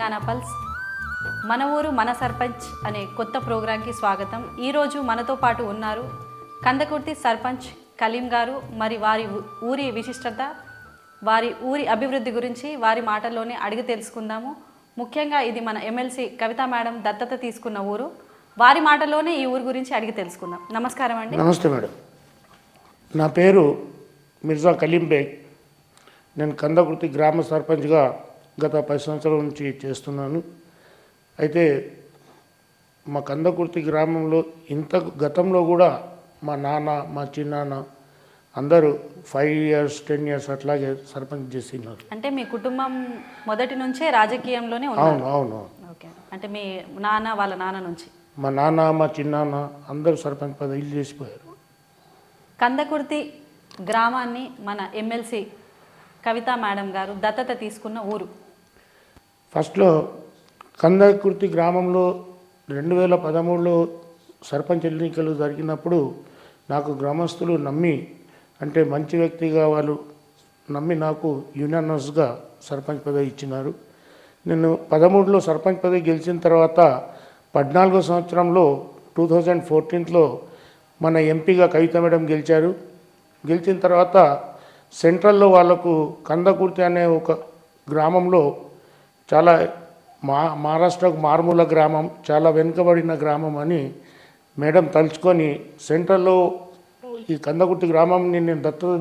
Telangana pulse మన ఊరు మన సర్పంచ్ అనే కొత్త ప్రోగ్రాంకి స్వాగతం. ఈరోజు మనతో పాటు ఉన్నారు కందకుర్తి సర్పంచ్ కలీం గారు. మరి వారి ఊరి విశిష్టత, వారి ఊరి అభివృద్ధి గురించి వారి మాటల్లోనే అడిగి తెలుసుకుందాము. ముఖ్యంగా ఇది మన ఎమ్మెల్సీ కవిత మేడం దత్తత తీసుకున్న ఊరు. వారి మాటల్లోనే ఈ ఊరు గురించి అడిగి తెలుసుకుందాం. నమస్కారం అండి. నమస్తే మేడం. నా పేరు మిర్జా కలీం బేగ్. నేను కందకుర్తి గ్రామ సర్పంచ్గా గత 10 సంవత్సరాల నుంచి చేస్తున్నాను. అయితే మా కందకుర్తి గ్రామంలో గతంలో కూడా మా నాన్న, మా చిన్నాన్న అందరూ 5 years 10 years అట్లాగే సర్పంచ్ చేస్తున్నారు. అంటే మీ కుటుంబం మొదటి నుంచే రాజకీయంలోనే ఉన్నారు? అవును. ఓకే. అంటే మీ నాన్న వాళ్ళ నాన్న నుంచి? మా నాన్న, మా చిన్నాన్న అందరూ సర్పంచ్ పదవిలు చేసిపోయారు. కందకుర్తి గ్రామాన్ని మన ఎమ్మెల్సీ కవిత మేడం గారు దత్తత తీసుకున్న ఊరు. ఫస్ట్లో కందకుర్తి గ్రామంలో 2013లో సర్పంచ్ ఎన్నికలు జరిగినప్పుడు నాకు గ్రామస్తులు నమ్మి, అంటే మంచి వ్యక్తిగా వాళ్ళు నమ్మి నాకు యునానిమస్గా సర్పంచ్ పదవి ఇచ్చినారు. నేను 13లో సర్పంచ్ పదవి గెలిచిన తర్వాత 14వ సంవత్సరంలో 2014లో మన ఎంపీగా కవిత మేడం గెలిచారు. గెలిచిన తర్వాత సెంట్రల్లో వాళ్ళకు కందకుర్తి అనే ఒక గ్రామంలో చాలా మహారాష్ట్రకు మారుమూల గ్రామం, చాలా వెనుకబడిన గ్రామం అని మేడం తలుచుకొని సెంట్రల్లో ఈ కందకుర్తి గ్రామంని నేను దత్తత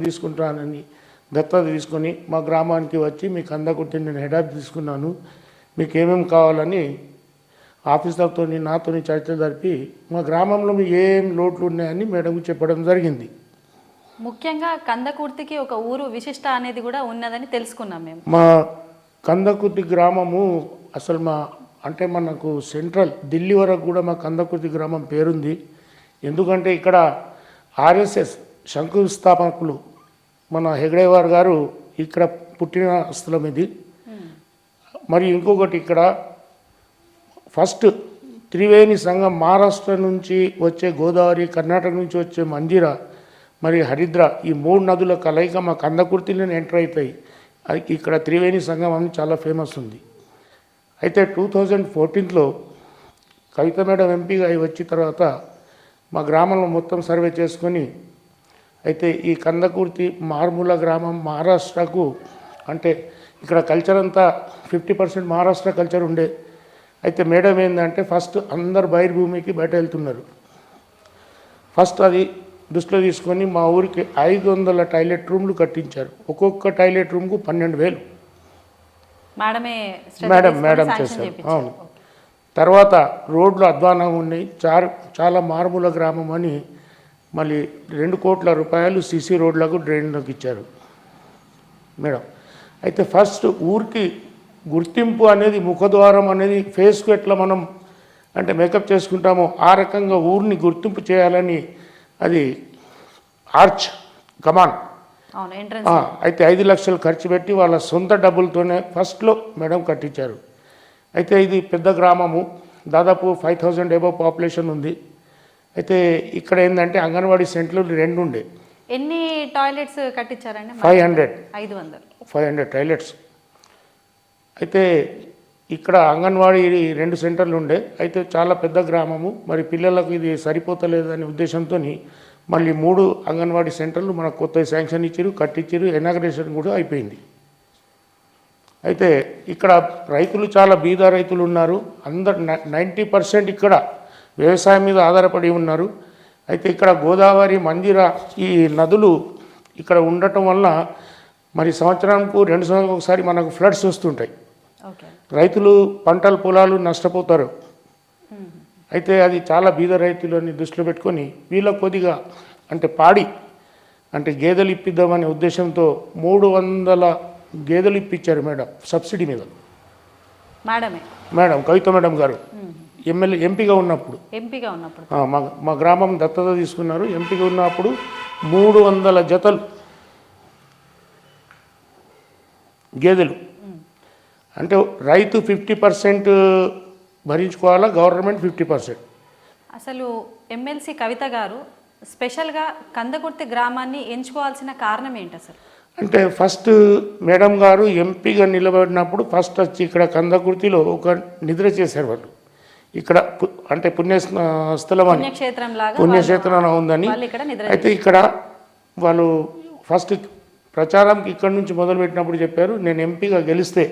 తీసుకొని మా గ్రామానికి వచ్చి మీ కందకుర్తిని నేను హెడ్ ఆఫ్ తీసుకున్నాను, మీకు ఏమేమి కావాలని ఆఫీసర్తో నాతో చర్చలు జరిపి మా గ్రామంలో మీకు ఏం లోట్లు ఉన్నాయని మేడంకి చెప్పడం జరిగింది. ముఖ్యంగా కందకుర్తికి ఒక ఊరు విశిష్ట అనేది కూడా ఉన్నదని తెలుసుకున్నాం మేము. మా కందకుర్తి గ్రామము అసలు అంటే మనకు సెంట్రల్ ఢిల్లీ వరకు కూడా మా కందకుర్తి గ్రామం పేరుంది. ఎందుకంటే ఇక్కడ ఆర్ఎస్ఎస్ శంకుస్థాపకులు మన హెగ్డేవార్ గారు ఇక్కడ పుట్టిన స్థలం ఇది. మరి ఇంకొకటి ఇక్కడ ఫస్ట్ త్రివేణి సంఘం మహారాష్ట్ర నుంచి వచ్చే గోదావరి, కర్ణాటక నుంచి వచ్చే మంజీరా, మరి హరిద్ర, ఈ 3 నదుల కలయిక మా కందకుర్తిలోనే ఎంటర్ అవుతాయి. ఇక్కడ త్రివేణి సంఘం అని చాలా ఫేమస్ ఉంది. అయితే 2014లో కవిత మేడం ఎంపీగా వచ్చిన తర్వాత మా గ్రామంలో మొత్తం సర్వే చేసుకొని, అయితే ఈ కందకుర్తి మారుమూల గ్రామం మహారాష్ట్రకు, అంటే ఇక్కడ కల్చర్ అంతా 50% మహారాష్ట్ర కల్చర్ ఉండే. అయితే మేడం ఏంటంటే ఫస్ట్ అందరు బహిర్భూమికి బయట వెళ్తున్నారు. ఫస్ట్ అది దృష్టిలో తీసుకొని మా ఊరికి 500 టాయిలెట్ రూమ్లు కట్టించారు. ఒక్కొక్క టాయిలెట్ రూమ్కు 12,000 మేడం చేశారు. అవును. తర్వాత రోడ్లు అధ్వానంగా ఉన్నాయి, చాలా మారుమూల గ్రామం అని మళ్ళీ 2 కోట్ల రూపాయలు సీసీ రోడ్లకు, డ్రైన్లకు ఇచ్చారు మేడం. అయితే ఫస్ట్ ఊరికి గుర్తింపు అనేది, ముఖద్వారం అనేది ఫేస్కు ఎట్లా మనం అంటే మేకప్ చేసుకుంటామో ఆ రకంగా ఊరిని గుర్తింపు చేయాలని అది ఆర్చ్ కమాన్. అయితే 5 లక్షలు ఖర్చు పెట్టి వాళ్ళ సొంత డబ్బులతోనే ఫస్ట్లో మేడం కట్టించారు. అయితే ఇది పెద్ద గ్రామము, దాదాపు 5,000 అబవ్ పాపులేషన్ ఉంది. అయితే ఇక్కడ ఏంటంటే అంగన్వాడీ సెంటర్లు 2 ఉండే. ఎన్ని టాయిలెట్స్ కట్టించారండి? 500 టాయిలెట్స్. అయితే ఇక్కడ అంగన్వాడీ 2 సెంటర్లు ఉండే. అయితే చాలా పెద్ద గ్రామము, మరి పిల్లలకు ఇది సరిపోతలేదనే ఉద్దేశంతో మళ్ళీ 3 అంగన్వాడీ సెంటర్లు మనకు కొత్త శాంక్షన్ ఇచ్చారు, కట్టించారు, ఇనాగ్రేషన్ కూడా అయిపోయింది. అయితే ఇక్కడ రైతులు చాలా బీద రైతులు ఉన్నారు. అందరు 90% ఇక్కడ వ్యవసాయం మీద ఆధారపడి ఉన్నారు. అయితే ఇక్కడ గోదావరి, మంజీరా ఈ నదులు ఇక్కడ ఉండటం వల్ల మరి సంవత్సరానికి 2 సంవత్సరాలకు ఒకసారి మనకు ఫ్లడ్స్ వస్తుంటాయి. రైతులు పంటలు పొలాలు నష్టపోతారు. అయితే అది చాలా బీద రైతులని దృష్టిలో పెట్టుకొని వీళ్ళ కొద్దిగా అంటే పాడి అంటే గేదెలు ఇప్పిద్దామనే ఉద్దేశంతో 300 గేదెలు ఇప్పించారు మేడం సబ్సిడీ మీద. మేడం కవిత మేడం గారు ఎంపీగా ఉన్నప్పుడు మా గ్రామం దత్తత తీసుకున్నారు. ఎంపీగా ఉన్నప్పుడు 300 జతలు గేదెలు. అంటే రైతు 50% భరించుకోవాలా, గవర్నమెంట్ 50%. అసలు ఎమ్మెల్సీ కవిత గారు స్పెషల్గా కందకుర్తి గ్రామాన్ని ఎంచుకోవాల్సిన కారణం ఏంటి అసలు? అంటే ఫస్ట్ మేడం గారు ఎంపీగా నిలబడినప్పుడు ఫస్ట్ వచ్చి ఇక్కడ కందకుర్తిలో ఒక నిద్ర చేశారు వాళ్ళు. ఇక్కడ అంటే స్థలం అని పుణ్యక్షేత్రం లాగా పుణ్యక్షేత్రం ఉందని. వాళ్ళు ఇక్కడ నిద్ర అయితే ఇక్కడ వాళ్ళు ఫస్ట్ ప్రచారంకి ఇక్కడ నుంచి మొదలుపెట్టినప్పుడు చెప్పారు, నేను ఎంపీగా గెలిస్తే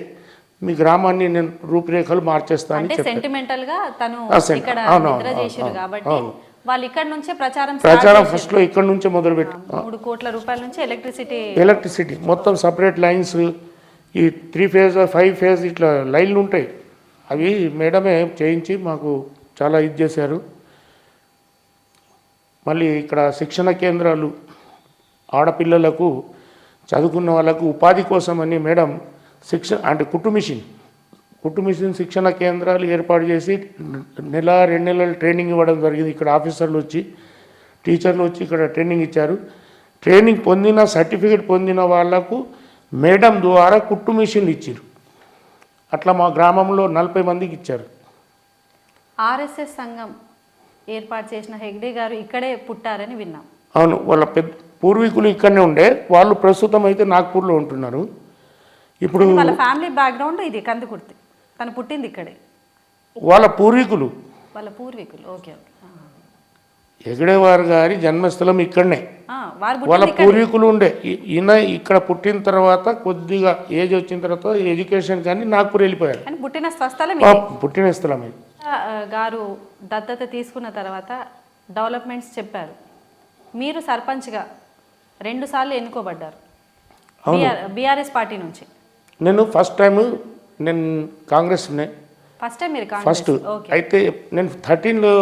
మీ గ్రామాన్ని నేను రూపురేఖలు మార్చేస్తానని అంటే చెప్పారు. సెంటిమెంటల్ గా తను ఇక్కడ నిద్ర చేసిరు కాబట్టి వాళ్ళు ఇక్కడ నుంచే ప్రచారం ఫస్ట్ లో ఇక్కడ నుంచే మొదలుపెట్టి 3 కోట్ల రూపాయల నుంచి ఎలక్ట్రిసిటీ మొత్తం సపరేట్ లైన్స్, ఈ 3 ఫేజ్ 5 ఫేజ్ ఇట్లా లైన్లు ఉంటాయి, అవి మేడమే చేయించి మాకు చాలా ఇది చేశారు. మళ్ళీ ఇక్కడ శిక్షణ కేంద్రాలు ఆడపిల్లలకు చదువుకున్న వాళ్ళకు ఉపాధి కోసమని మేడం అంటే కుట్టు మిషన్ శిక్షణ కేంద్రాలు ఏర్పాటు చేసి 1-2 నెలలు ట్రైనింగ్ ఇవ్వడం జరిగింది. ఇక్కడ ఆఫీసర్లు వచ్చి టీచర్లు వచ్చి ఇక్కడ ట్రైనింగ్ ఇచ్చారు. ట్రైనింగ్ పొందిన సర్టిఫికేట్ పొందిన వాళ్లకు మేడం ద్వారా కుట్టు మిషన్లు ఇచ్చారు. అట్లా మా గ్రామంలో 40 మందికి ఇచ్చారు. ఆర్ఎస్ఎస్ సంఘం ఏర్పాటు చేసిన హెగ్డే గారు ఇక్కడే పుట్టారని విన్నాం. అవును, వాళ్ళ పూర్వీకులు ఇక్కడనే ఉండే, వాళ్ళు ప్రస్తుతం అయితే నాగ్పూర్లో ఉంటున్నారు. ఇప్పుడు వాళ్ళ ఫ్యామిలీ బ్యాక్గ్రౌండ్ ఇది కందుకుర్తి, తను పుట్టింది ఇక్కడే. వాళ్ళ పూర్వీకులు ఓకే. హెగ్డే వారి గారి జన్మస్థలం ఇక్కడనే, వాళ్ళ పూర్వీకులు ఉండే. ఈయన ఇక్కడ పుట్టిన తర్వాత కొద్దిగా ఏజ్ వచ్చిన తర్వాత ఎడ్యుకేషన్ కానీ నాగ్పూర్ వెళ్ళిపోయారు. పుట్టిన స్థలం గారు దత్తత తీసుకున్న తర్వాత డెవలప్మెంట్స్ చెప్పారు. మీరు సర్పంచ్గా 2 సార్లు ఎన్నుకోబడ్డారు బీఆర్ఎస్ పార్టీ నుంచి. నేను ఫస్ట్ టైం నేను కాంగ్రెస్ ఫస్ట్ అయితే నేను 13లో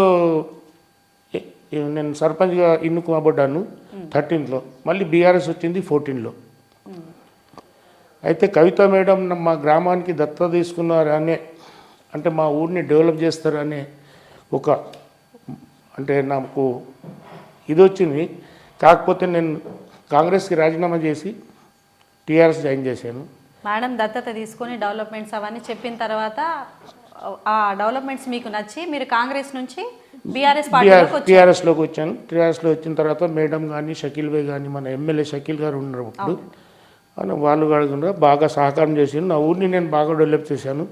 నేను సర్పంచ్గా ఎన్నుకోబడ్డాను 13లో. మళ్ళీ బీఆర్ఎస్ వచ్చింది 14లో. అయితే కవిత మేడం మా గ్రామానికి దత్తత తీసుకున్నారు అనే, అంటే మా ఊరిని డెవలప్ చేస్తారనే ఒక అంటే నాకు ఇది వచ్చింది. కాకపోతే నేను కాంగ్రెస్కి రాజీనామా చేసి టీఆర్ఎస్ జాయిన్ చేశాను. మేడం దత్తత తీసుకొని డెవలప్మెంట్స్ అవన్నీ చెప్పిన తర్వాత ఆ డెవలప్మెంట్స్ మీకు నచ్చి మీరు కాంగ్రెస్ నుంచి టీఆర్ఎస్లోకి వచ్చాను. టీఆర్ఎస్లో వచ్చిన తర్వాత మేడం కానీ షకీల్ భాయ్ కానీ మన ఎమ్మెల్యే షకీల్ గారు ఉన్నారు అప్పుడు, వాళ్ళు కాకుండా బాగా సహకారం చేశాను. నా ఊరిని నేను బాగా డెవలప్ చేశాను.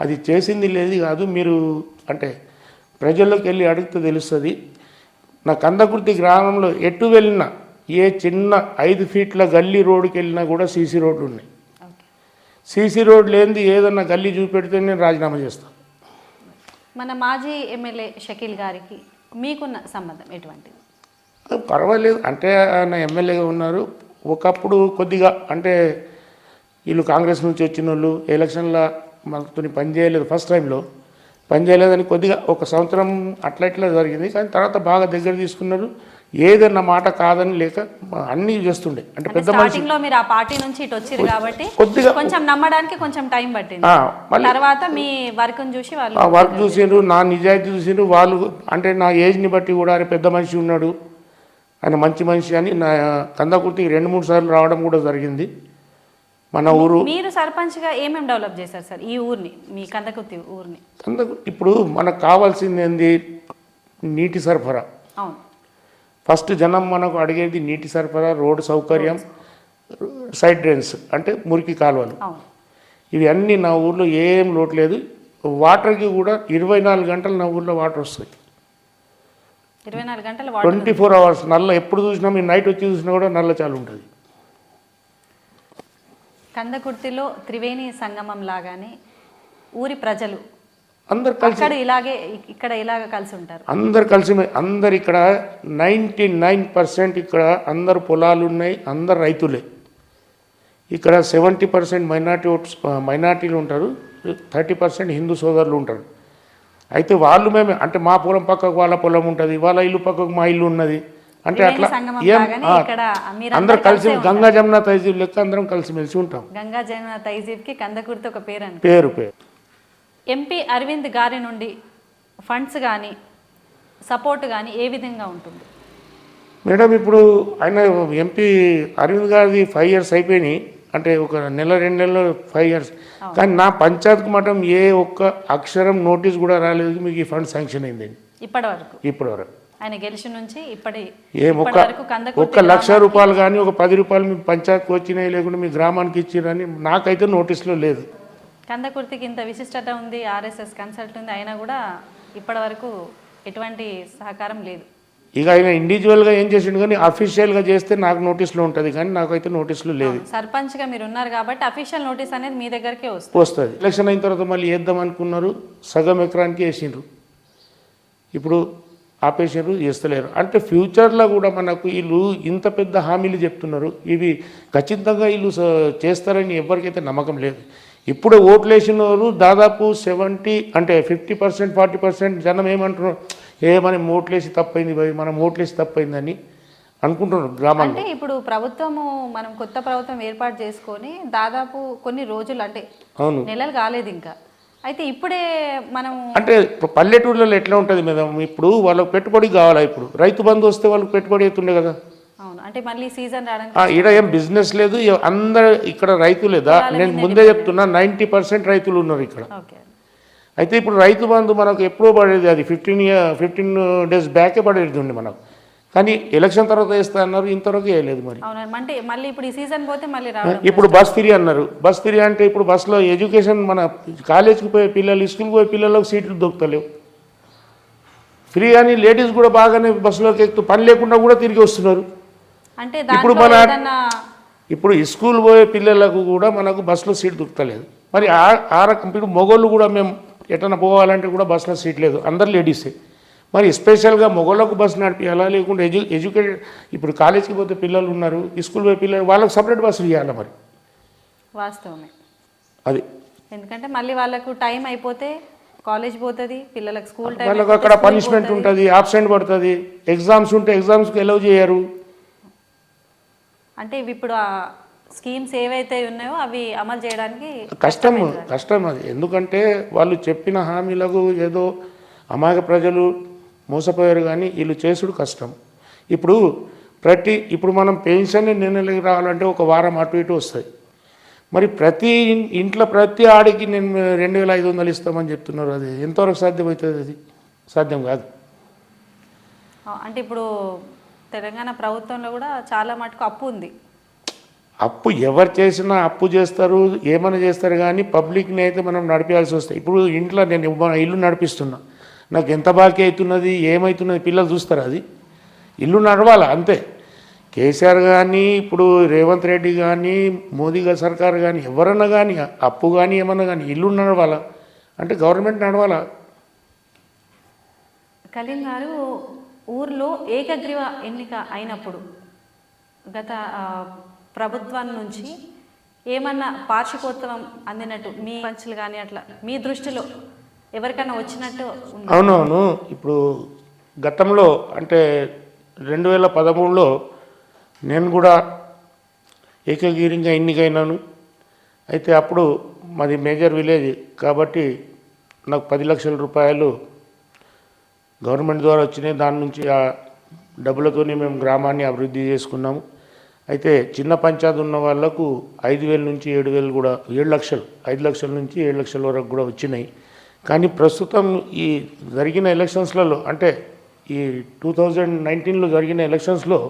అది చేసింది లేదు కాదు, మీరు అంటే ప్రజల్లోకి వెళ్ళి అడిగితే తెలుస్తుంది. నా కందకుర్తి గ్రామంలో ఎటు వెళ్ళినా ఏ చిన్న 5 ఫీట్ల గల్లీ రోడ్డుకి వెళ్ళినా కూడా సీసీ రోడ్లు ఉన్నాయి. సీసీ రోడ్ లేనిది ఏదన్నా గల్లీ చూపెడితే నేను రాజీనామా చేస్తాను. మన మాజీ ఎమ్మెల్యే షకీల్ గారికి మీకున్న సంబంధం ఎటువంటిది? పర్వాలేదు, అంటే ఆయన ఎమ్మెల్యేగా ఉన్నారు. ఒకప్పుడు కొద్దిగా అంటే వీళ్ళు కాంగ్రెస్ నుంచి వచ్చిన వాళ్ళు ఎలక్షన్లో మనతో పనిచేయలేదు, ఫస్ట్ టైంలో పనిచేయలేదని కొద్దిగా 1 సంవత్సరం అట్లా ఇట్లా జరిగింది. కానీ తర్వాత బాగా దగ్గర తీసుకున్నారు. ఏదన్నా మాట కాదని లేక అన్నీ చేస్తుండే. అంటే పెద్ద స్టార్టింగ్లో మీరు ఆ పార్టీ నుంచి ఇటు వచ్చారు కాబట్టి కొద్దిగా కొంచెం నమ్మడానికి కొంచెం టైం పట్టింది. తర్వాత మీ వర్క్ చూసి వర్క్ చూసిండ్రు, నా నిజాయితీ చూసిండ్రు వాళ్ళు. అంటే నా ఏజ్ని బట్టి కూడా అరే పెద్ద మనిషి ఉన్నాడు, ఆయన మంచి మనిషి అని నా కందకుర్తికి 2-3 సార్లు రావడం కూడా జరిగింది. మన ఊరు మీరు సర్పంచ్గా ఏమేమి డెవలప్ చేశారు సార్ ఈ ఊరిని, మీ కందకుర్తి ఊరిని? ఇప్పుడు మనకు కావాల్సింది ఏంది? నీటి సరఫరా. అవును, ఫస్ట్ జనం మనకు అడిగేది నీటి సరఫరా, రోడ్డు సౌకర్యం, సైడ్ డ్రైన్స్ అంటే మురికి కాలువలు. ఇవి అన్నీ నా ఊర్లో ఏం లోటు లేదు. వాటర్కి కూడా 24 గంటలు నా ఊర్లో వాటర్ వస్తాయి. 24 గంటలు 24 అవర్స్ నల్ల ఎప్పుడు చూసినా, మీరు నైట్ వచ్చి చూసినా కూడా నల్ల చాలు ఉంటుంది. కందకుర్తిలో త్రివేణి సంగమం లాగానే ఊరి ప్రజలు అందరు కలిసి ఇక్కడ ఇలాగ కలిసి ఉంటారు. అందరు కలిసి అందరు ఇక్కడ 99% ఇక్కడ అందరు పొలాలు ఉన్నాయి, అందరు రైతులే. ఇక్కడ 70% మైనార్టీలు ఉంటారు, 30% హిందూ సోదరులు ఉంటారు. అయితే వాళ్ళు మేమే అంటే మా పొలం పక్కకు వాళ్ళ పొలం ఉంటుంది, వాళ్ళ ఇల్లు పక్కకు మా ఇల్లు ఉన్నది. అంటే అట్లా అందరు కలిసి గంగా జమున తైజీబ్ లెక్క అందరం కలిసిమెలిసి ఉంటాం. గంగా జమున తైజీబ్కి కందకుర్తి ఒక పేరు. ఎంపీ అరవింద్ గారి నుండి ఫండ్స్ కానీ సపోర్ట్ కానీ ఏ విధంగా ఉంటుంది మేడం? ఇప్పుడు ఆయన ఎంపీ అరవింద్ గారిది 5 ఇయర్స్ అయిపోయినాయి, అంటే ఒక 1-2 నెలలు 5 ఇయర్స్. కానీ నా పంచాయత్కి మాత్రం ఏ ఒక్క అక్షరం నోటీస్ కూడా రాలేదు మీకు ఈ ఫండ్ శాంక్షన్ అయిందని ఇప్పటివరకు. ఆయన గెలిచిన నుంచి ఇప్పటి ఒక్క వరకు కందకుర్తి ₹1,00,000 కానీ ఒక ₹10 మీ పంచాయతీకి వచ్చినాయి లేకుండా మీ గ్రామానికి ఇచ్చిరని నాకైతే నోటీసులో లేదు. కందకుర్తికి ఇంత విశిష్టత ఉంది, ఆర్ఎస్ఎస్ కన్సల్ట్ ఉంది, అయినా కూడా ఇప్పటి వరకు ఎటువంటి సహకారం లేదు. ఇక ఆయన ఇండివిజువల్గా ఏం చేసిండు కానీ అఫీషియల్గా చేస్తే నాకు నోటీసులో ఉంటుంది కానీ నాకైతే నోటీసులో లేదు. సర్పంచ్గా మీరు ఉన్నారు కాబట్టి అఫీషియల్ నోటీస్ అనేది మీ దగ్గరకే వస్తుంది. ఎలక్షన్ అయిన తర్వాత మళ్ళీ వేద్దాం అనుకున్నారు, సగం ఎకరానికి వేసిండ్రు, ఇప్పుడు ఆపేసారు, చేస్తలేరు. అంటే ఫ్యూచర్లో కూడా మనకు వీళ్ళు ఇంత పెద్ద హామీలు చెప్తున్నారు, ఇవి ఖచ్చితంగా వీళ్ళు చేస్తారని ఎవరికైతే నమ్మకం లేదు. ఇప్పుడు ఓట్లు వేసిన వాళ్ళు దాదాపు 70 అంటే 50% 40% జనం ఏమంటున్నారు, మనం ఓట్లేసి తప్పైంది భయ్, మనం ఓట్లేసి తప్పైందని అనుకుంటున్నారు గ్రామాల్లో. అంటే ఇప్పుడు ప్రభుత్వము మనం కొత్త ప్రభుత్వం ఏర్పాటు చేసుకొని దాదాపు కొన్ని రోజులు అంటే అవును నెలలు కాలేదు ఇంకా, అయితే ఇప్పుడే మనం అంటే పల్లెటూళ్ళలో ఎట్లా ఉంటుంది మేడం, ఇప్పుడు వాళ్ళకి పెట్టుబడి కావాలా, ఇప్పుడు రైతు బంధు వస్తే వాళ్ళకి పెట్టుబడి అవుతుండే కదా. అవును, అంటే మళ్ళీ సీజన్ రావడానికి ఇక్కడ ఏం బిజినెస్ లేదు, అందరు ఇక్కడ రైతులేదా, నేను ముందే చెప్తున్నా 90% రైతులు ఉన్నారు ఇక్కడ. ఓకే. అయితే ఇప్పుడు రైతు బంధు మనకు ఎప్పుడో పడేది, అది 15 days బ్యాకే పడేది ఉండి మనకు, కానీ ఎలక్షన్ తర్వాత వేస్తా అన్నారు, ఇంతవరకు వేయలేదు. మరి అవును, అంటే మళ్ళీ ఇప్పుడు ఈ సీజన్ పోతే మళ్ళీ రావడం. ఇప్పుడు బస్ ఫ్రీ అన్నారు, బస్ ఫ్రీ అంటే ఇప్పుడు బస్సులో ఎడ్యుకేషన్ మన కాలేజీకి పోయే పిల్లలు, స్కూల్కి పోయే పిల్లలకు సీట్లు దొరుకుతలేవు, ఫ్రీ అని లేడీస్ కూడా బాగానే బస్సులోకి ఎక్కుతూ పని లేకుండా కూడా తిరిగి వస్తున్నారు. అంటే ఇప్పుడు ఇప్పుడు స్కూల్ పోయే పిల్లలకు కూడా మనకు బస్సులో సీట్ దొరుకుతలేదు. మరి ఆ రకం ఇప్పుడు మొగోళ్ళు కూడా మేము ఎటన్నా పోవాలంటే కూడా బస్సులో సీట్ లేదు, అందరు లేడీసే. మరి స్పెషల్గా మొగోళ్ళకు బస్సు నడిపించాలా, లేకుంటే ఎడ్యుకేటెడ్ ఇప్పుడు కాలేజీకి పోతే పిల్లలు ఉన్నారు, స్కూల్ పోయే పిల్లలు, వాళ్ళకి సపరేట్ బస్సులు ఇవ్వాలి. మరి వాస్తవమే అది, ఎందుకంటే మళ్ళీ వాళ్ళకు టైం అయిపోతే కాలేజ్ పోతుంది, పిల్లలకు స్కూల్ టైం, వాళ్ళకు అక్కడ పనిష్మెంట్ ఉంటుంది, ఆబ్సెంట్ పడుతుంది, ఎగ్జామ్స్ ఉంటే ఎగ్జామ్స్కి ఎలవ్ చేయరు. అంటే ఇవి ఇప్పుడు ఆ స్కీమ్స్ ఏవైతే ఉన్నాయో అవి అమలు చేయడానికి కష్టం అది. ఎందుకంటే వాళ్ళు చెప్పిన హామీలకు ఏదో అమాయక ప్రజలు మోసపోయారు, కానీ వీళ్ళు చేసుడు కష్టం. ఇప్పుడు మనం పెన్షన్ నెలకి రావాలంటే ఒక వారం అటు ఇటు వస్తుంది. మరి ప్రతి ఇంట్లో ప్రతి ఆడికి నేను 2500 ఇస్తామని చెప్తున్నారు, అది ఎంతవరకు సాధ్యమవుతుంది? అది సాధ్యం కాదు. అంటే ఇప్పుడు తెలంగాణ ప్రభుత్వంలో కూడా చాలా మటుకు అప్పు ఉంది. అప్పు ఎవరు చేసినా అప్పు చేస్తారు, ఏమైనా చేస్తారు, కానీ పబ్లిక్ని అయితే మనం నడిపించాల్సి వస్తాయి. ఇప్పుడు ఇంట్లో నేను ఇల్లు నడిపిస్తున్నా, నాకు ఎంత బాకీ అవుతున్నది, ఏమవుతున్నది పిల్లలు చూస్తారు, అది ఇల్లు నడవాలా అంతే. కేసీఆర్ కానీ, ఇప్పుడు రేవంత్ రెడ్డి కానీ, మోదీ గారి సర్కార్ కానీ, ఎవరన్నా కానీ అప్పు కానీ ఏమన్నా కానీ ఇల్లు నడవాలా అంటే గవర్నమెంట్ నడవాలా. కలీం గారు, ఊర్లో ఏకగ్రీవ ఎన్నిక అయినప్పుడు గత ప్రభుత్వం నుంచి ఏమన్నా వార్షికోత్సవం అందినట్టు మీ పంచులు కానీ అట్లా మీ దృష్టిలో ఎవరికైనా వచ్చినట్టు? అవునవును, ఇప్పుడు గతంలో అంటే 2013లో నేను కూడా ఏకగ్రీవంగా ఎన్నికైనాను. అయితే అప్పుడు మాది మేజర్ విలేజ్ కాబట్టి నాకు 10 లక్షల రూపాయలు గవర్నమెంట్ ద్వారా వచ్చినాయి. దాని నుంచి ఆ డబ్బులతోనే మేము గ్రామాన్ని అభివృద్ధి చేసుకున్నాము. అయితే చిన్న పంచాయతీ ఉన్న వాళ్ళకు 5,000 నుంచి 7,000 కూడా 7 లక్షలు 5 లక్షల నుంచి 7 లక్షల వరకు కూడా వచ్చినాయి. కానీ ప్రస్తుతం ఈ జరిగిన ఎలక్షన్స్లలో అంటే ఈ 2019లో జరిగిన ఎలక్షన్స్లో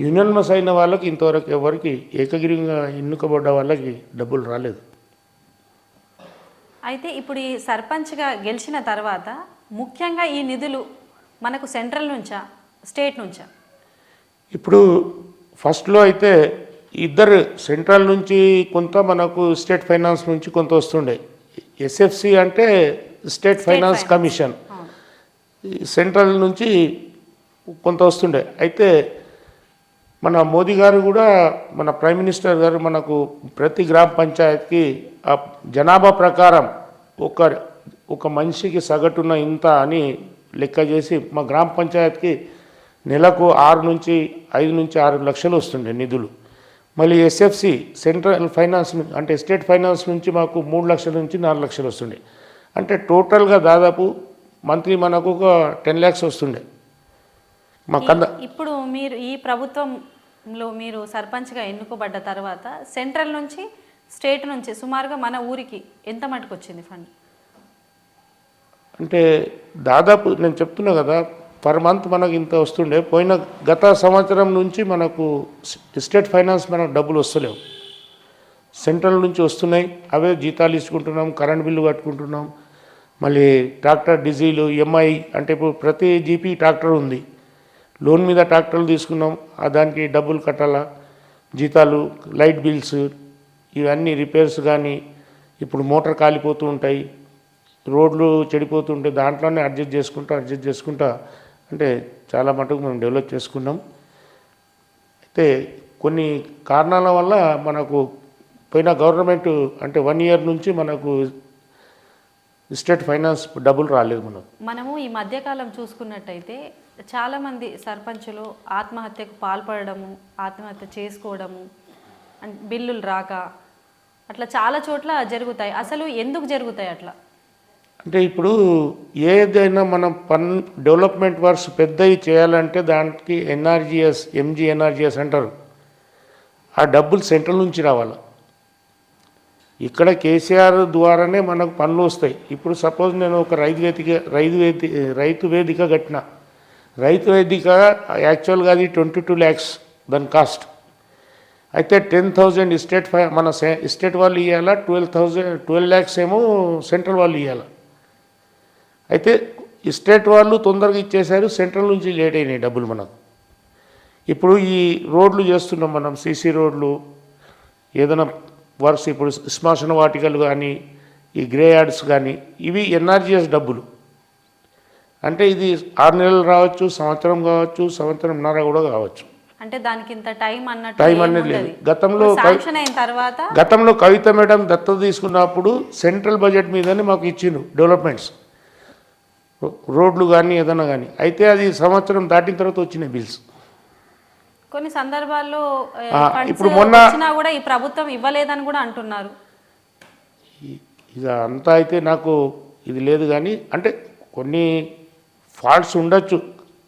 యునానిమస్ అయిన వాళ్ళకి ఇంతవరకు ఎవరికి ఏకగ్రీవంగా ఎన్నుకబడ్డ వాళ్ళకి డబ్బులు రాలేదు. అయితే ఇప్పుడు ఈ సర్పంచ్గా గెలిచిన తర్వాత ముఖ్యంగా ఈ నిధులు మనకు సెంట్రల్ నుంచా స్టేట్ నుంచా? ఇప్పుడు ఫస్ట్లో అయితే ఇద్దరు సెంట్రల్ నుంచి కొంత, మనకు స్టేట్ ఫైనాన్స్ నుంచి కొంత వస్తుండే. ఎస్ఎఫ్సి అంటే స్టేట్ ఫైనాన్స్ కమిషన్, సెంట్రల్ నుంచి కొంత వస్తుండే. అయితే మన మోదీ గారు కూడా, మన ప్రైమ్ మినిస్టర్ గారు మనకు ప్రతి గ్రామ పంచాయతీకి ఆ జనాభా ప్రకారం ఒక మనిషికి సగటున ఇంత అని లెక్క చేసి మా గ్రామ పంచాయతీకి నెలకు 5 నుంచి 6 లక్షలు వస్తుండే నిధులు. మళ్ళీ ఎస్ఎఫ్సి సెంట్రల్ ఫైనాన్స్ అంటే స్టేట్ ఫైనాన్స్ నుంచి మాకు 3 లక్షల నుంచి 4 లక్షలు వస్తుండే. అంటే టోటల్గా దాదాపు మంత్లీ మనకు ఒక 10 lakhs వస్తుండే మా ఇప్పుడు మీరు ఈ ప్రభుత్వంలో మీరు సర్పంచ్గా ఎన్నుకోబడ్డ తర్వాత సెంట్రల్ నుంచి స్టేట్ నుంచి సుమారుగా మన ఊరికి ఎంత మటుకు వచ్చింది ఫండ్? అంటే దాదాపు నేను చెప్తున్నా కదా, పర్ మంత్ మనకు ఇంత వస్తుండే. గత సంవత్సరం నుంచి మనకు స్టేట్ ఫైనాన్స్ మనకు డబ్బులు వస్తలేవు, సెంట్రల్ నుంచి వస్తున్నాయి. అవే జీతాలు తీసుకుంటున్నాం, కరెంట్ బిల్లు కట్టుకుంటున్నాం, మళ్ళీ ట్రాక్టర్ డీజిల్ ఎంఐ. అంటే ఇప్పుడు ప్రతి జీపీ ట్రాక్టర్ ఉంది, లోన్ మీద ట్రాక్టర్లు తీసుకున్నాం, దానికి డబ్బులు కట్టాలా, జీతాలు, లైట్ బిల్స్, ఇవన్నీ రిపేర్స్. కానీ ఇప్పుడు మోటార్ కాలిపోతూ ఉంటాయి, రోడ్లు చెడిపోతుంటే దాంట్లోనే అడ్జస్ట్ చేసుకుంటా అంటే చాలా మటుకు మనం డెవలప్ చేసుకున్నాం. అయితే కొన్ని కారణాల వల్ల మనకు పోయిన గవర్నమెంట్ అంటే 1 year నుంచి మనకు స్టేట్ ఫైనాన్స్ డబ్బులు రాలేదు. మనము ఈ మధ్యకాలం చూసుకున్నట్టయితే చాలామంది సర్పంచులు ఆత్మహత్యకు పాల్పడము, ఆత్మహత్య చేసుకోవడము, బిల్లులు రాక అట్లా చాలా చోట్ల జరుగుతాయి. అసలు ఎందుకు జరుగుతాయి అట్లా? అంటే ఇప్పుడు ఏదైనా మనం డెవలప్మెంట్ వర్క్స్ పెద్దవి చేయాలంటే దానికి ఎన్ఆర్జిఎస్, ఎంజీఎన్ఆర్జిఎస్ అంటారు. ఆ డబ్బులు సెంట్రల్ నుంచి రావాలి. ఇక్కడ కేసీఆర్ ద్వారానే మనకు పనులు వస్తాయి. ఇప్పుడు సపోజ్ నేను ఒక రైతు వేదిక కట్టిన, రైతు వేదిక యాక్చువల్గా అది 22 lakhs దాని కాస్ట్. అయితే 10,000 మన స్టేట్ వాళ్ళు ఇవ్వాలా, 12 lakhs ఏమో సెంట్రల్ వాళ్ళు ఇవ్వాలి. అయితే స్టేట్ వాళ్ళు తొందరగా ఇచ్చేశారు, సెంట్రల్ నుంచి లేట్ అయినాయి డబ్బులు మనకు. ఇప్పుడు ఈ రోడ్లు చేస్తున్నాం మనం, సీసీ రోడ్లు, ఏదైనా వర్క్స్, ఇప్పుడు శ్మశాన వాటికలు కానీ, ఈ గ్రే యార్డ్స్ కానీ, ఇవి ఎన్ఆర్జిఎస్ డబ్బులు. అంటే ఇది 6 నెలలు రావచ్చు, సంవత్సరం కావచ్చు, సంవత్సరంన్నర కూడా కావచ్చు. అంటే దానికి ఇంత టైం అనేది లేదు. గతంలో కవిత మేడం దత్తత తీసుకున్నప్పుడు సెంట్రల్ బడ్జెట్ మీదనే మాకు ఇచ్చిండు డెవలప్మెంట్స్, రోడ్లు కానీ ఏదైనా కానీ. అయితే అది సంవత్సరం దాటిన తర్వాత వచ్చినాయి బిల్స్. కొన్ని సందర్భాల్లో ఇప్పుడు మొన్న కూడా ఈ ప్రభుత్వం ఇవ్వలేదని కూడా అంటున్నారు. ఇక అంతా అయితే నాకు ఇది లేదు, కానీ అంటే కొన్ని ఫాల్ట్స్ ఉండొచ్చు.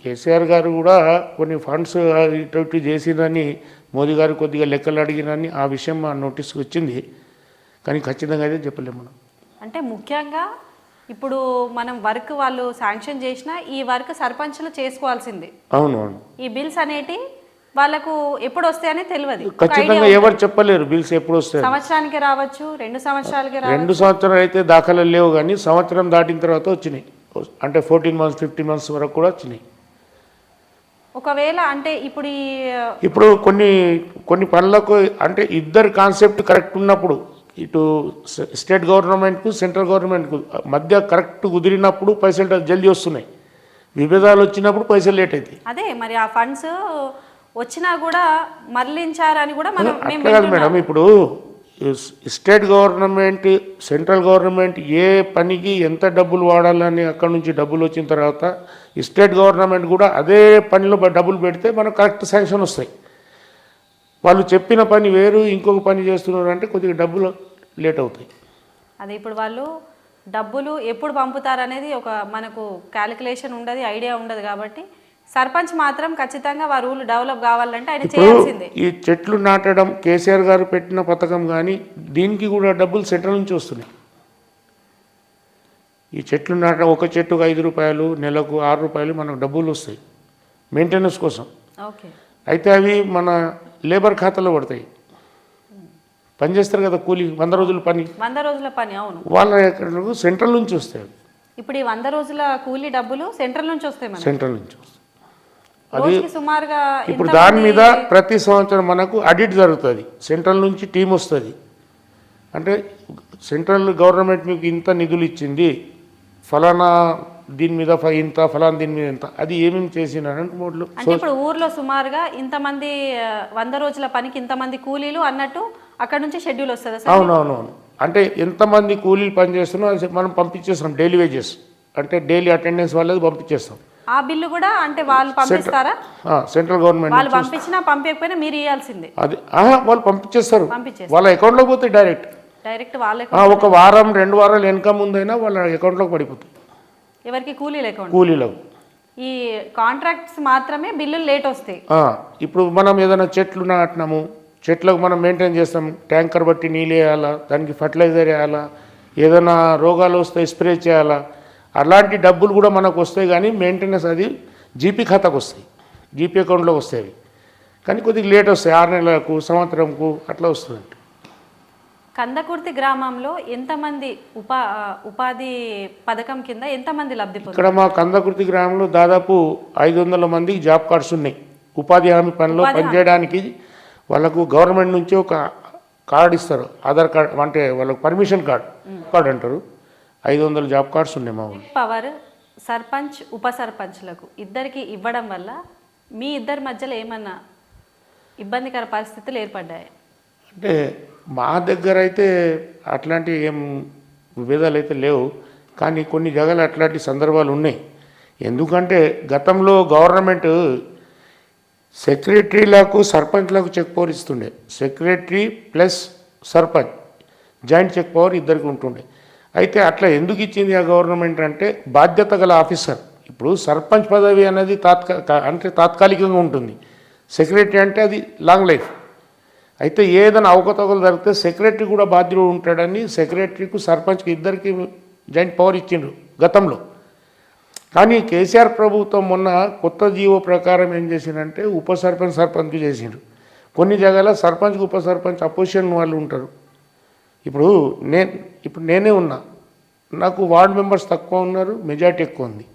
కేసీఆర్ గారు కూడా కొన్ని ఫండ్స్ ఇటు చేసినని మోదీ గారు కొద్దిగా లెక్కలు అడిగినని ఆ విషయం మా నోటీస్కి వచ్చింది, కానీ ఖచ్చితంగా అయితే చెప్పలేము మనం. అంటే ముఖ్యంగా ఇప్పుడు మనం వర్క్ వాళ్ళు శాంక్షన్ చేసినా ఈ వర్క్ సర్పంచ్లు చేసుకోవాల్సింది. అవునవును. ఈ బిల్స్ అనేటి వాళ్ళకు ఎప్పుడు వస్తాయని తెలియదు, ఖచ్చితంగా ఎవరు చెప్పలేరు బిల్స్ ఎప్పుడు వస్తాయి. సంవత్సరానికి రావచ్చు, 2 సంవత్సరాలకి రావచ్చు. 2 సంవత్సరాలు అయితే దాఖలు లేవు, కానీ సంవత్సరం దాటిన తర్వాత వచ్చినాయి. అంటే 14 months 15 months వరకు కూడా వచ్చినాయి. ఒకవేళ అంటే ఇప్పుడు కొన్ని పనులకు అంటే ఇద్దరు కాన్సెప్ట్ కరెక్ట్ ఉన్నప్పుడు, ఇటు స్టేట్ గవర్నమెంట్కు సెంట్రల్ గవర్నమెంట్కు మధ్య కరెక్ట్ కుదిరినప్పుడు పైసలు జల్దీ వస్తున్నాయి. విభేదాలు వచ్చినప్పుడు పైసలు లేట్ అవుతాయి. అదే మరి ఆ ఫండ్స్ వచ్చినా కూడా మరలించారని కూడా మనం కాదు మేడం. ఇప్పుడు స్టేట్ గవర్నమెంట్, సెంట్రల్ గవర్నమెంట్ ఏ పనికి ఎంత డబ్బులు వాడాలని అక్కడ నుంచి డబ్బులు వచ్చిన తర్వాత స్టేట్ గవర్నమెంట్ కూడా అదే పనిలో డబ్బులు పెడితే మనకు కరెక్ట్ శాంక్షన్ వస్తాయి. వాళ్ళు చెప్పిన పని వేరు, ఇంకొక పని చేస్తున్నారు అంటే కొద్దిగా డబ్బులు లేట్ అవుతాయి. అదే ఇప్పుడు వాళ్ళు డబ్బులు ఎప్పుడు పంపుతారనేది ఒక మనకు క్యాలిక్యులేషన్ ఉండదు, ఐడియా ఉండదు. కాబట్టి సర్పంచ్ మాత్రం ఖచ్చితంగా వారు ఊళ్ళు డెవలప్ కావాలంటే ఆయన చేయాల్సిందే. ఈ చెట్లు నాటడం కేసీఆర్ గారు పెట్టిన పథకం, కానీ దీనికి కూడా డబ్బులు సెంట్రల్ నుంచి వస్తున్నాయి. ఈ చెట్లు నాటడం, ఒక చెట్టుకు 5 రూపాయలు, నెలకు 6 రూపాయలు మనకు డబ్బులు వస్తాయి మెయింటెనెన్స్ కోసం. అయితే అవి మన లేబర్ ఖాతాలో పడతాయి. పని చేస్తారు కదా, కూలీ 100 రోజుల పని, 100 రోజుల పని. అవును, వాళ్ళ సెంట్రల్ నుంచి వస్తాయి. ఇప్పుడు ఈ 100 రోజుల కూలీ డబ్బులు సెంట్రల్ నుంచి వస్తాయి, సెంట్రల్ నుంచి వస్తాయి. అది సుమారుగా ఇప్పుడు దాని మీద ప్రతి సంవత్సరం మనకు ఆడిట్ జరుగుతుంది. సెంట్రల్ నుంచి టీం వస్తుంది. అంటే సెంట్రల్ గవర్నమెంట్ మీకు ఇంత నిధులు ఇచ్చింది, ఫలానా దీని మీద ఇంత, ఫలానా దీని మీద ఇంత, అది ఏమేమి చేసినారంటే మోడ్లు. అంటే ఇప్పుడు ఊర్లో సుమారుగా ఇంతమంది 100 రోజుల పనికి ఇంతమంది కూలీలు అన్నట్టు అక్కడ నుంచి షెడ్యూల్ వస్తుంది. అవునవునవును. అంటే ఎంతమంది కూలీలు పని చేస్తున్నారో అది మనం పంపించేస్తాం. డైలీ వేజెస్ అంటే డైలీ అటెండెన్స్ వాళ్ళది పంపించేస్తాం. ఆ బిల్లు కూడా అంటే వాళ్ళు పంపిస్తారా? సెంట్రల్ గవర్నమెంట్ వాళ్ళు పంపించినా పంపించకపోయినా మీరు ఇవ్వాల్సిందే. అది వాళ్ళు పంపించేస్తారు, వాళ్ళ అకౌంట్లోకి పోతే డైరెక్ట్ వాళ్ళకి ఒక వారం 2 వారాలు ఇన్కమ్ ఉందైనా వాళ్ళ అకౌంట్లోకి పడిపోతుంది. ఎవరికి? కూలీలకు. ఈ కాంట్రాక్ట్స్ మాత్రమే బిల్లులు లేట్ వస్తాయి. ఇప్పుడు మనం ఏదైనా చెట్లు నాటినాము, చెట్లకు మనం మెయింటైన్ చేస్తాం, ట్యాంకర్ బట్టి నీళ్ళు వేయాలా, దానికి ఫర్టిలైజర్ వేయాలా, ఏదైనా రోగాలు వస్తాయి స్ప్రే చేయాలా, అలాంటి డబ్బులు కూడా మనకు వస్తాయి. కానీ మెయింటెనెన్స్ అది జీపీ ఖాతాకు వస్తాయి, జీపీ అకౌంట్లో వస్తాయి అవి. కానీ కొద్దిగా లేట్ వస్తాయి, 6 నెలలకు సంవత్సరంకు అట్లా వస్తుంది. కందకుర్తి గ్రామంలో ఎంతమంది ఉపాధి పథకం కింద ఎంతమంది లబ్ధి పొందారు? ఇక్కడ మా కందకుర్తి గ్రామంలో దాదాపు 500 మందికి జాబ్ కార్డ్స్ ఉన్నాయి. ఉపాధి హామీ పనిలో పనిచేయడానికి వాళ్ళకు గవర్నమెంట్ నుంచి ఒక కార్డు ఇస్తారు, ఆధార్ కార్డు అంటే వాళ్ళకు పర్మిషన్ కార్డు అంటారు. 500 జాబ్ కార్డ్స్ ఉన్నాయి మా ఊళ్ళో. పవర్ సర్పంచ్ ఉప సర్పంచ్లకు ఇద్దరికి ఇవ్వడం వల్ల మీ ఇద్దరి మధ్యలో ఏమన్నా ఇబ్బందికర పరిస్థితులు ఏర్పడ్డాయి? అంటే మా దగ్గర అయితే అట్లాంటి ఏం విభేదాలు అయితే లేవు, కానీ కొన్ని జగలు అట్లాంటి సందర్భాలు ఉన్నాయి. ఎందుకంటే గతంలో గవర్నమెంట్ సెక్రటరీలకు సర్పంచ్లకు చెక్ పవర్ ఇస్తుండే. Secretary plus sarpanch joint check power ఇద్దరికి ఉంటుండే. అయితే అట్లా ఎందుకు ఇచ్చింది ఆ గవర్నమెంట్ అంటే బాధ్యత గల ఆఫీసర్. ఇప్పుడు సర్పంచ్ పదవి అనేది తాత్కాలికంగా ఉంటుంది, సెక్రటరీ అంటే అది లాంగ్ లైఫ్. అయితే ఏదైనా అవకతవకలు జరిగితే సెక్రటరీ కూడా బాధ్యుడు ఉంటాడని సెక్రటరీకు సర్పంచ్కి ఇద్దరికి జాయింట్ పవర్ ఇచ్చిండ్రు గతంలో. కానీ కేసీఆర్ ప్రభుత్వం మొన్న కొత్త జీవో ప్రకారం ఏం చేసిందంటే ఉప సర్పంచ్ సర్పంచ్కి చేసిండ్రు. కొన్ని జగాల సర్పంచ్కి ఉప సర్పంచ్ అపోజిషన్ వాళ్ళు ఉంటారు. ఇప్పుడు నేనే ఉన్నా, నాకు వార్డు మెంబర్స్ తక్కువ ఉన్నారు, మెజార్టీ ఎక్కువ ఉంది.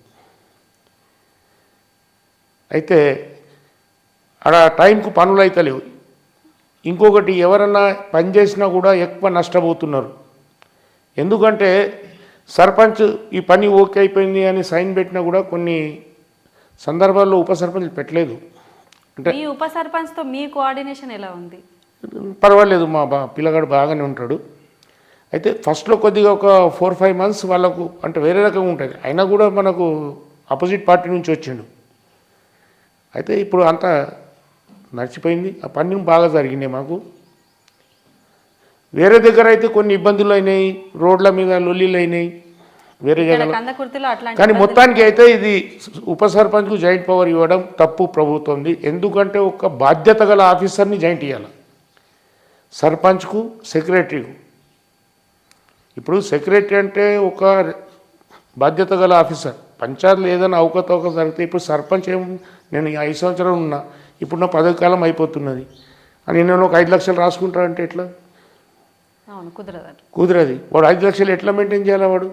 అయితే అక్కడ టైంకు పనులు అయితే లేవు. ఇంకొకటి ఎవరన్నా పని చేసినా కూడా ఎక్కువ నష్టపోతున్నారు. ఎందుకంటే సర్పంచ్ ఈ పని ఓకే అయిపోయింది అని సైన్ పెట్టినా కూడా కొన్ని సందర్భాల్లో ఉప సర్పంచ్ పెట్టలేదు. అంటే మీ ఉప సర్పంచ్తో మీ కోఆర్డినేషన్ ఎలా ఉంది? పర్వాలేదు, మా పిల్లగాడు బాగానే ఉంటాడు. అయితే ఫస్ట్లో కొద్దిగా ఒక 4-5 మంత్స్ వాళ్ళకు అంటే వేరే రకంగా ఉంటుంది, అయినా కూడా మనకు ఆపోజిట్ పార్టీ నుంచి వచ్చిండు. అయితే ఇప్పుడు అంతా నడిచిపోయింది, ఆ పని బాగా జరిగినాయి మాకు. వేరే దగ్గర అయితే కొన్ని ఇబ్బందులు అయినాయి, రోడ్ల మీద లొల్లీలు అయినాయి వేరే జగన్. కానీ మొత్తానికి అయితే ఇది ఉప సర్పంచ్కు జాయింట్ పవర్ ఇవ్వడం తప్పు ప్రభుత్వంది. ఎందుకంటే ఒక బాధ్యత గల ఆఫీసర్ని జాయింట్ ఇవ్వాలి, సర్పంచ్కు సెక్రటరీకు. ఇప్పుడు సెక్రటరీ అంటే ఒక బాధ్యత గల ఆఫీసర్. పంచాయతీలో ఏదైనా అవకతవక జరిగితే ఇప్పుడు సర్పంచ్ నేను 5 సంవత్సరాలు ఉన్నా, ఇప్పుడు నా పదవి కాలం అయిపోతున్నది అని నేను ఒక 5 లక్షలు రాసుకుంటానంటే ఎట్లా? కుదరది. వాడు 5 లక్షలు ఎట్లా మెయింటైన్ చేయాలా? వాడు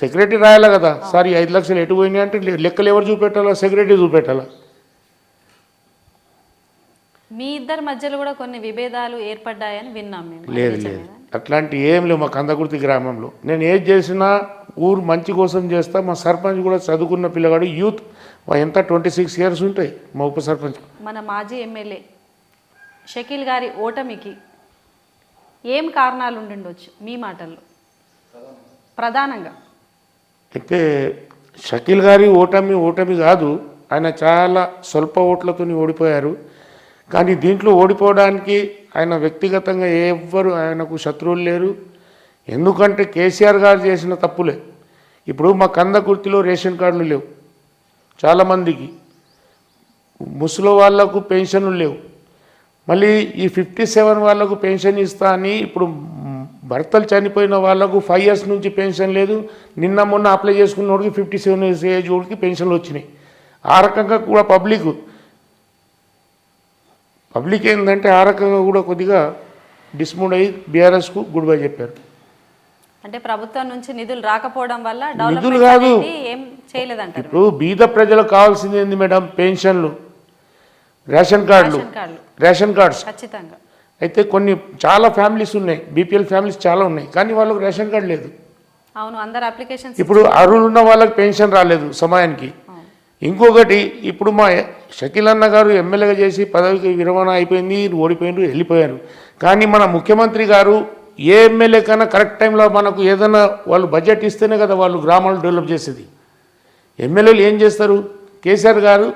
సెక్రటరీ రాయాలా కదా, సార్ ఈ 5 లక్షలు ఎటు పోయినాయి అంటే లెక్కలు ఎవరు చూపెట్టాలా? సెక్రటరీ చూపెట్టాలా. మీ ఇద్దరి మధ్యలో కూడా కొన్ని విభేదాలు ఏర్పడ్డాయని విన్నాం మేము. లేదు, అట్లాంటి ఏం లేవు మా కందకుర్తి గ్రామంలో. నేను ఏది చేసినా ఊరు మంచి కోసం చేస్తా. మా సర్పంచ్ కూడా చదువుకున్న పిల్లగాడు, యూత్ ఎంత 26 ఇయర్స్ ఉంటాయి మా ఉప సర్పంచ్. మన మాజీ ఎమ్మెల్యే షకీల్ గారి ఓటమికి ఏం కారణాలు ఉండిండొచ్చు మీ మాటల్లో ప్రధానంగా? అయితే షకీల్ గారి ఓటమి కాదు, ఆయన చాలా స్వల్ప ఓట్లతో ఓడిపోయారు. కానీ దీంట్లో ఓడిపోవడానికి ఆయన వ్యక్తిగతంగా ఎవ్వరు ఆయనకు శత్రువులు లేరు. ఎందుకంటే కేసీఆర్ గారు చేసిన తప్పులే. ఇప్పుడు మా కందకుర్తిలో రేషన్ కార్డులు లేవు, చాలామందికి ముసలి వాళ్లకు పెన్షన్లు లేవు. మళ్ళీ ఈ 57 వాళ్ళకు పెన్షన్ ఇస్తా అని ఇప్పుడు భర్తలు చనిపోయిన వాళ్ళకు 5 years నుంచి పెన్షన్ లేదు. నిన్న మొన్న అప్లై చేసుకున్న వాడికి 57 years ఏజ్ వాడికి పెన్షన్లు వచ్చినాయి. ఆ రకంగా కూడా పబ్లిక్ ఏంటంటే ఆ రకంగా కూడా కొద్దిగా డిస్మూడ్ అయ్యి బీఆర్ఎస్కు గుడ్ బై చెప్పారు. అంటే ప్రభుత్వం నుంచి నిధులు రాకపోవడం వల్ల నిధులు కాదు, ఏం చేయలేదంటారు. ఇప్పుడు బీద ప్రజలకు కావాల్సింది ఏంది మేడం? పెన్షన్లు, రేషన్ కార్డ్స్ ఖచ్చితంగా. అయితే కొన్ని చాలా ఫ్యామిలీస్ ఉన్నాయి, బీపీఎల్ ఫ్యామిలీస్ చాలా ఉన్నాయి, కానీ వాళ్ళకు రేషన్ కార్డు లేదు. అవును, అందరు అప్లికేషన్స్. ఇప్పుడు అర్హులు ఉన్న వాళ్ళకి పెన్షన్ రాలేదు సమయానికి. ఇంకొకటి, ఇప్పుడు మా షకీల్ అన్న గారు ఎమ్మెల్యేగా చేసి పదవికి విరమణ అయిపోయింది, ఓడిపోయినారు, వెళ్ళిపోయారు. కానీ మన ముఖ్యమంత్రి గారు ఏ ఎమ్మెల్యే కన్నా కరెక్ట్ టైంలో మనకు ఏదైనా వాళ్ళు బడ్జెట్ ఇస్తేనే కదా వాళ్ళు గ్రామాలు డెవలప్ చేసేది. ఎమ్మెల్యేలు ఏం చేస్తారు? కేసీఆర్ గారు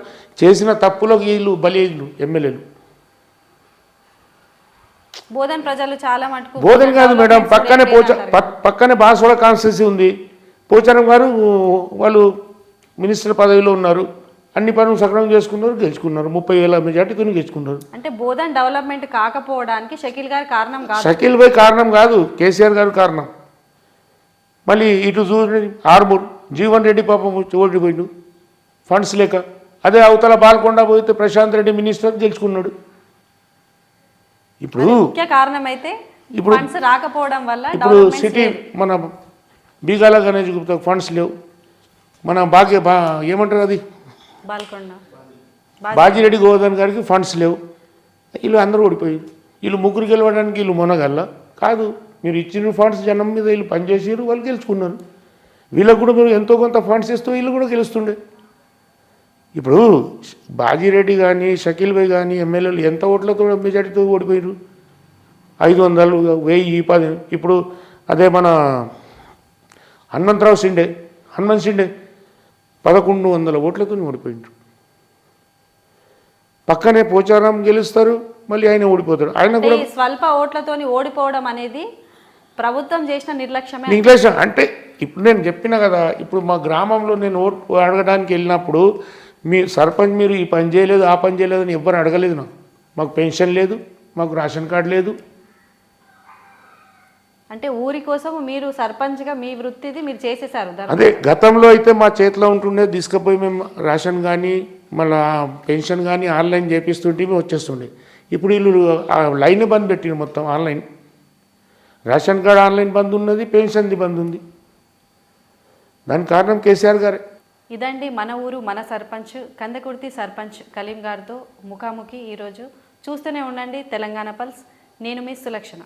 చేసిన తప్పులకు వీళ్ళు బలిలు ఎమ్మెల్యేలు. బోధన్ ప్రజలు చాలా మటుకు బోధన్ కాదు మేడం, పక్కనే బాన్సువాడ కాన్స్టిట్యూన్సీ ఉంది. పోచారం గారు వాళ్ళు మినిస్టర్ పదవిలో ఉన్నారు, అన్ని పనులు సక్రమం చేసుకున్నారు, గెలుచుకున్నారు, 30,000 మెజార్టీతో గెలుచుకున్నారు. అంటే బోధన్ డెవలప్మెంట్ కాకపోవడానికి షకీల్ గారు కారణం కాదు. షకీల్ భాయ్ కారణం కాదు, కేసీఆర్ గారు కారణం. మళ్ళీ ఇటు చూడండి ఆర్మూర్ జీవన్ రెడ్డి పాపం ఓడిపోయిండు. ఫండ్స్ లేక. అదే అవతల బాల్కొండ పోతే ప్రశాంత్ రెడ్డి మినిస్టర్ గెలుచుకున్నాడు. ఇప్పుడు ముఖ్య కారణం అయితే ఇప్పుడు ఫండ్స్ రాకపోవడం వల్ల ఇప్పుడు సిటీ మన బీగాల గణేష్ గుప్తా ఫండ్స్ లేవు. మన ఏమంటారు అది బాల్కొండ బాజిరెడ్డి గోవర్ధన్ గారికి ఫండ్స్ లేవు. వీళ్ళు అందరూ ఓడిపోయారు. వీళ్ళు ముగ్గురు గెలవడానికి వీళ్ళు మొనగల్ల కాదు. మీరు ఇచ్చిన ఫండ్స్ జనం మీద వీళ్ళు పనిచేసారు, వాళ్ళు గెలుచుకున్నారు. వీళ్ళకు కూడా మీరు ఎంతో కొంత ఫండ్స్ ఇస్తూ వీళ్ళు కూడా గెలుస్తుండే. ఇప్పుడు బాజిరెడ్డి కానీ షకీల్ భాయ్ కానీ ఎమ్మెల్యేలు ఎంత ఓట్లతో మెజార్టీతో ఓడిపోయారు? 500, 1000, 10. ఇప్పుడు అదే మన హనుమంత్ షిండే 1100 ఓట్లతో ఓడిపోయిండు. పక్కనే పోచారం గెలుస్తారు, మళ్ళీ ఆయన ఓడిపోతాడు. ఆయన కూడా స్వల్ప ఓట్లతోని ఓడిపోవడం అనేది ప్రభుత్వం చేసిన నిర్లక్ష్యమే. నిర్లక్ష్యం అంటే ఇప్పుడు నేను చెప్పిన కదా, ఇప్పుడు మా గ్రామంలో నేను ఓటు అడగడానికి వెళ్ళినప్పుడు మీ సర్పంచ్ మీరు ఈ పని చేయలేదు, ఆ పని చేయలేదు అని ఎవ్వరు అడగలేదు. మాకు పెన్షన్ లేదు, మాకు రేషన్ కార్డు లేదు. అంటే ఊరి కోసం మీరు సర్పంచ్గా మీ వృత్తిది మీరు చేసేసారు. అదే గతంలో అయితే మా చేతిలో ఉంటుండే, తీసుకుపోయి మేము రేషన్ కానీ మళ్ళీ పెన్షన్ కానీ ఆన్లైన్ చేపిస్తుంటే మేము వచ్చేస్తుండే. ఇప్పుడు వీళ్ళు ఆ లైన్ బంద్ పెట్టిండు మొత్తం ఆన్లైన్. రేషన్ కార్డు ఆన్లైన్ బంద్ ఉన్నది, పెన్షన్ది బంద్ ఉంది. దానికి కారణం కేసీఆర్ గారే. ఇదండి మన ఊరు మన సర్పంచ్ కందకుర్తి సర్పంచ్ కలీం గారితో ముఖాముఖి ఈరోజు. చూస్తూనే ఉండండి తెలంగాణ పల్స్. నేను మీ సులక్షణ.